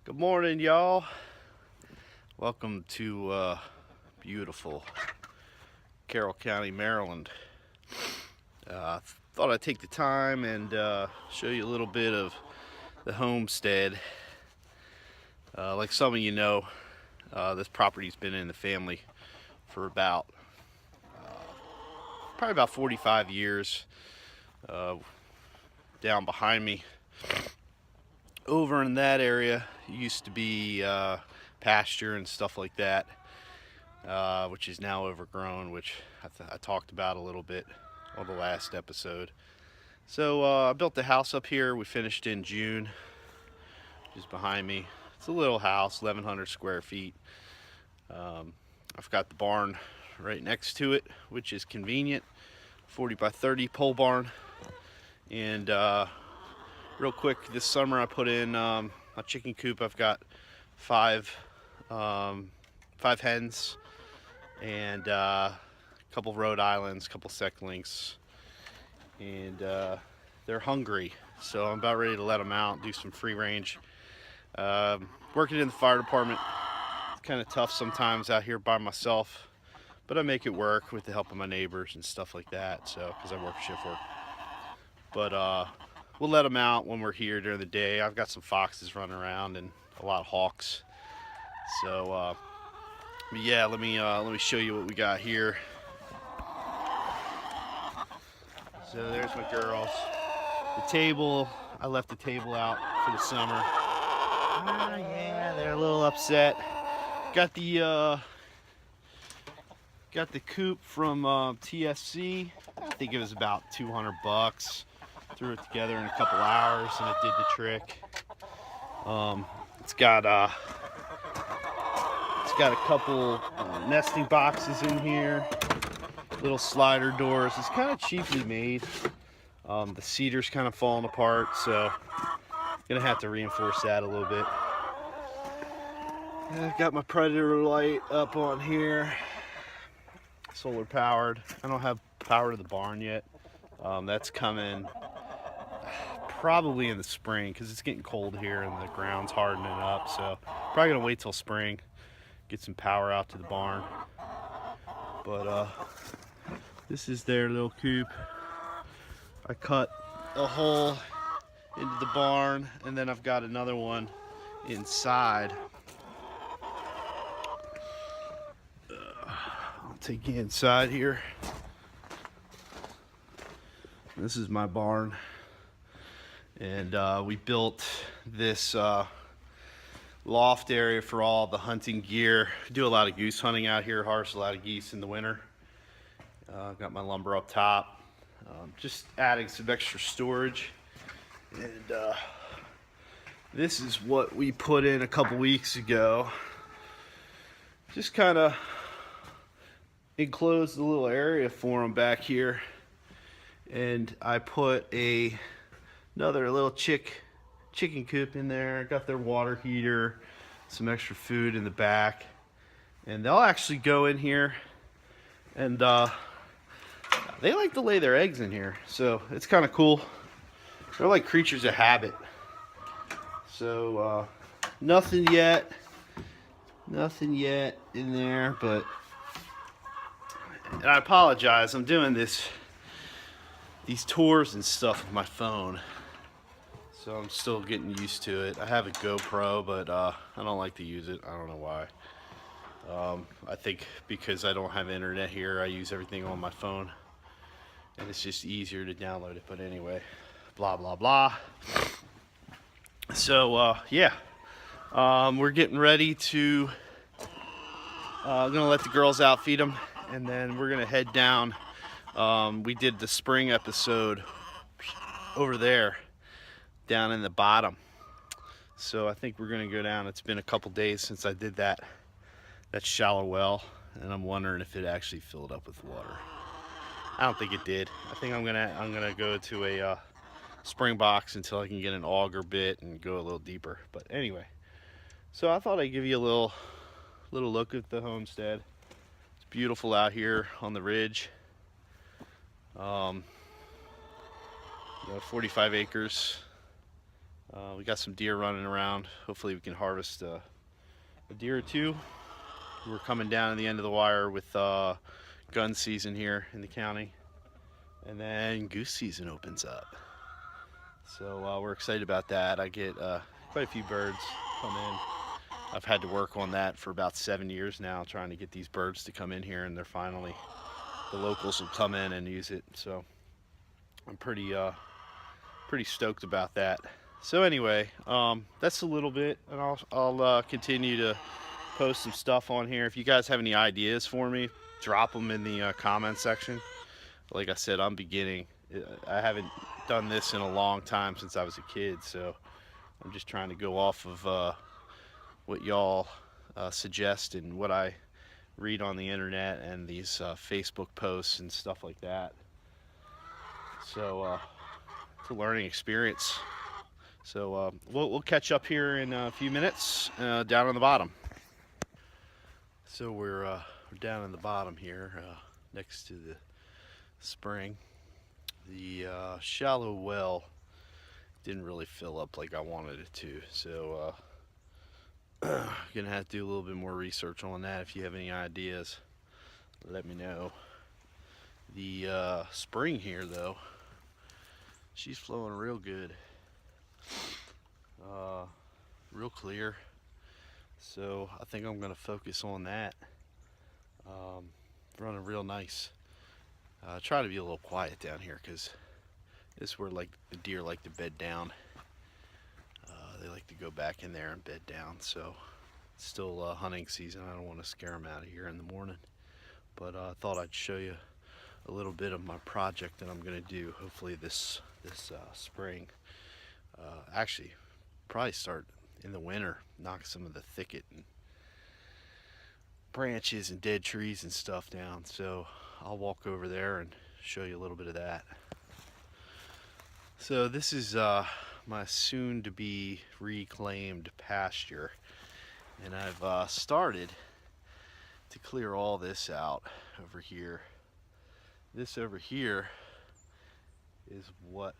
Good morning, y'all. Welcome to beautiful Carroll County, Maryland. Thought I'd take the time and show you a little bit of the homestead. Like some of you know, this property's been in the family for probably about 45 years. Down behind me, over in that area, used to be pasture and stuff like that, which is now overgrown, which I talked about a little bit on the last episode. So I built the house up here. We finished in June, just behind me. It's a little house, 1,100 square feet. I've got the barn right next to it, which is convenient. 40 by 30 pole barn. And real quick, this summer I put in a chicken coop. I've got five hens and a couple Rhode Islands, a couple Secklings, and they're hungry, so I'm about ready to let them out, do some free range. Working in the fire department, it's kind of tough sometimes out here by myself, but I make it work with the help of my neighbors and stuff like that, so because I work shift work. But we'll let them out when we're here during the day. I've got some foxes running around and a lot of hawks. So yeah, let me show you what we got here. So there's my girls. The table, I left the table out for the summer. Yeah, they're a little upset. Got the coop from TSC. I think it was about $200. Threw it together in a couple hours and it did the trick. It's got a couple nesting boxes in here, little slider doors. It's kind of cheaply made. The cedar's kind of falling apart, so I'm gonna have to reinforce that a little bit. And I've got my Predator light up on here, solar powered. I don't have power to the barn yet. That's coming probably in the spring because it's getting cold here and the ground's hardening up, so probably gonna wait till spring, get some power out to the barn. But this is their little coop. I cut a hole into the barn and then I've got another one inside. I'll take you inside here. This is my barn. And we built this loft area for all the hunting gear. Do a lot of goose hunting out here, harvest a lot of geese in the winter. Got my lumber up top. Just adding some extra storage. And this is what we put in a couple weeks ago. Just kind of enclosed a little area for them back here. And I put another little chicken coop in there. Got their water heater, some extra food in the back, and they'll actually go in here and they like to lay their eggs in here, so it's kind of cool. They're like creatures of habit. So nothing yet in there, but and I apologize, I'm doing these tours and stuff with my phone, so I'm still getting used to it. I have a GoPro, but I don't like to use it. I don't know why. I think because I don't have internet here, I use everything on my phone, and it's just easier to download it. But anyway, blah blah blah. So yeah, we're getting ready to. I'm gonna let the girls out, feed them, and then we're gonna head down. We did the spring episode over there, down in the bottom. So I think we're gonna go down. It's been a couple days since I did that shallow well, and I'm wondering if it actually filled up with water. I don't think it did. I think I'm gonna go to a spring box until I can get an auger bit and go a little deeper. But anyway, so I thought I'd give you a little look at the homestead. It's beautiful out here on the ridge. 45 acres. We got some deer running around. Hopefully we can harvest a deer or two. We're coming down to the end of the wire with gun season here in the county, and then goose season opens up. So we're excited about that. I get quite a few birds come in. I've had to work on that for about 7 years now, trying to get these birds to come in here, and they're finally, the locals will come in and use it. So I'm pretty stoked about that. So anyway, that's a little bit, and I'll continue to post some stuff on here. If you guys have any ideas for me, drop them in the comment section. Like I said, I'm beginning. I haven't done this in a long time, since I was a kid, so I'm just trying to go off of what y'all suggest and what I read on the internet and these Facebook posts and stuff like that. So it's a learning experience. So we'll catch up here in a few minutes down on the bottom. So we're down in the bottom here next to the spring. The shallow well didn't really fill up like I wanted it to, so gonna have to do a little bit more research on that. If you have any ideas, let me know. The spring here, though, she's flowing real good, real clear, so I think I'm gonna focus on that. Running real nice. Try to be a little quiet down here, because this is where like the deer like to bed down. They like to go back in there and bed down, so it's still hunting season. I don't want to scare them out of here in the morning, but I thought I'd show you a little bit of my project that I'm going to do hopefully this spring. Actually, probably start in the winter, knock some of the thicket and branches and dead trees and stuff down. So I'll walk over there and show you a little bit of that. So this is my soon to be reclaimed pasture, and I've started to clear all this out over here. This over here is what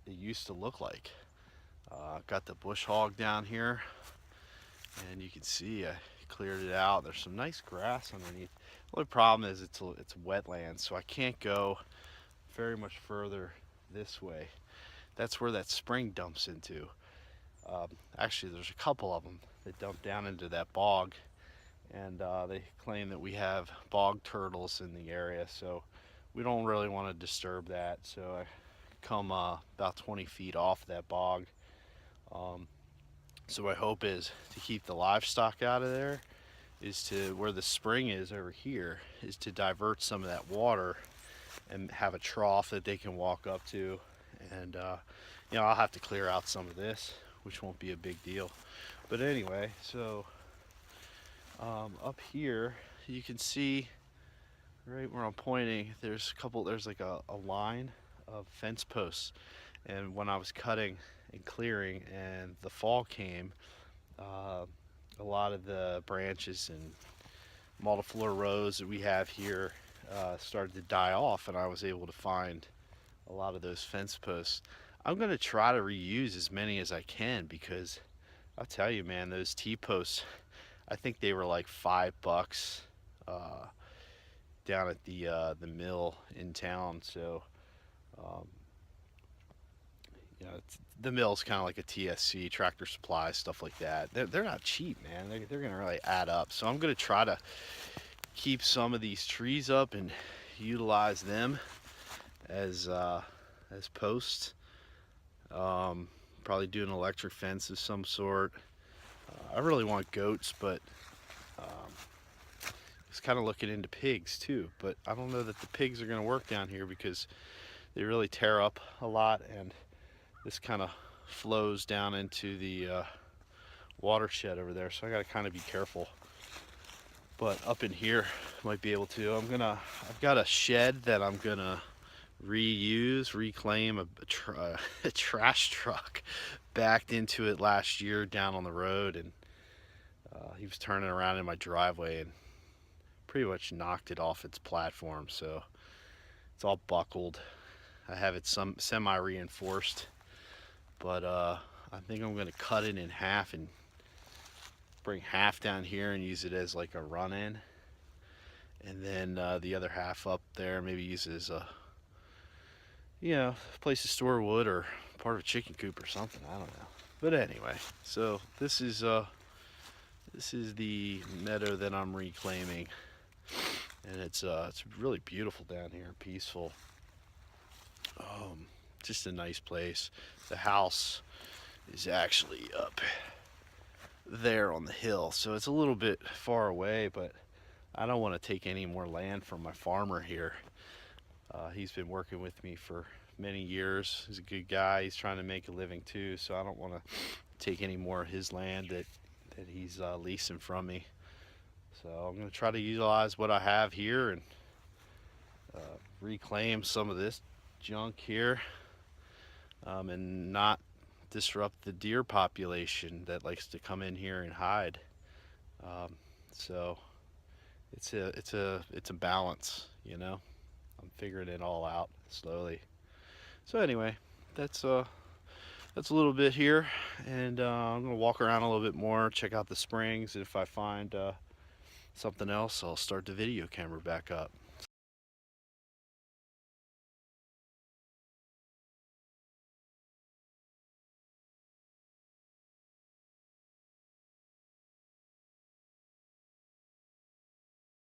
it used to look like. Got the bush hog down here, and you can see I cleared it out. There's some nice grass underneath. The only problem is it's wetland, so I can't go very much further this way. That's where that spring dumps into. Actually, there's a couple of them that dump down into that bog, and they claim that we have bog turtles in the area, so we don't really want to disturb that. So I come about 20 feet off that bog. So my hope is to keep the livestock out of there, is to, where the spring is over here, is to divert some of that water and have a trough that they can walk up to. And you know, I'll have to clear out some of this, which won't be a big deal. But anyway, so up here you can see right where I'm pointing, there's like a line of fence posts. And when I was cutting and clearing and the fall came, a lot of the branches and multiflora rows that we have here started to die off, and I was able to find a lot of those fence posts. I'm going to try to reuse as many as I can, because I'll tell you, man, those T-posts, I think they were like $5 down at the mill in town. So you know, the mill's kind of like a TSC, Tractor Supply, stuff like that. They're not cheap, man. They're going to really add up. So I'm going to try to keep some of these trees up and utilize them as posts. Probably do an electric fence of some sort. I really want goats, but I was kind of looking into pigs too. But I don't know that the pigs are going to work down here, because they really tear up a lot, and this kind of flows down into the watershed over there. So I got to kind of be careful. But up in here, might be able to. I've got a shed that I'm gonna reclaim. A trash truck backed into it last year down on the road, and he was turning around in my driveway and pretty much knocked it off its platform. So it's all buckled. I have it semi-reinforced, but I think I'm gonna cut it in half and bring half down here and use it as like a run-in, and then the other half up there maybe use it as a, you know, place to store wood or part of a chicken coop or something. I don't know. But anyway, so this is the meadow that I'm reclaiming, and it's really beautiful down here, peaceful. Just a nice place. The house is actually up there on the hill, so it's a little bit far away, but I don't want to take any more land from my farmer here. He's been working with me for many years. He's a good guy. He's trying to make a living too, so I don't want to take any more of his land that he's leasing from me. So I'm going to try to utilize what I have here and reclaim some of this junk here, and not disrupt the deer population that likes to come in here and hide. So it's a balance, you know. I'm figuring it all out slowly. So anyway, that's a little bit here, and I'm gonna walk around a little bit more, check out the springs, and if I find something else, I'll start the video camera back up.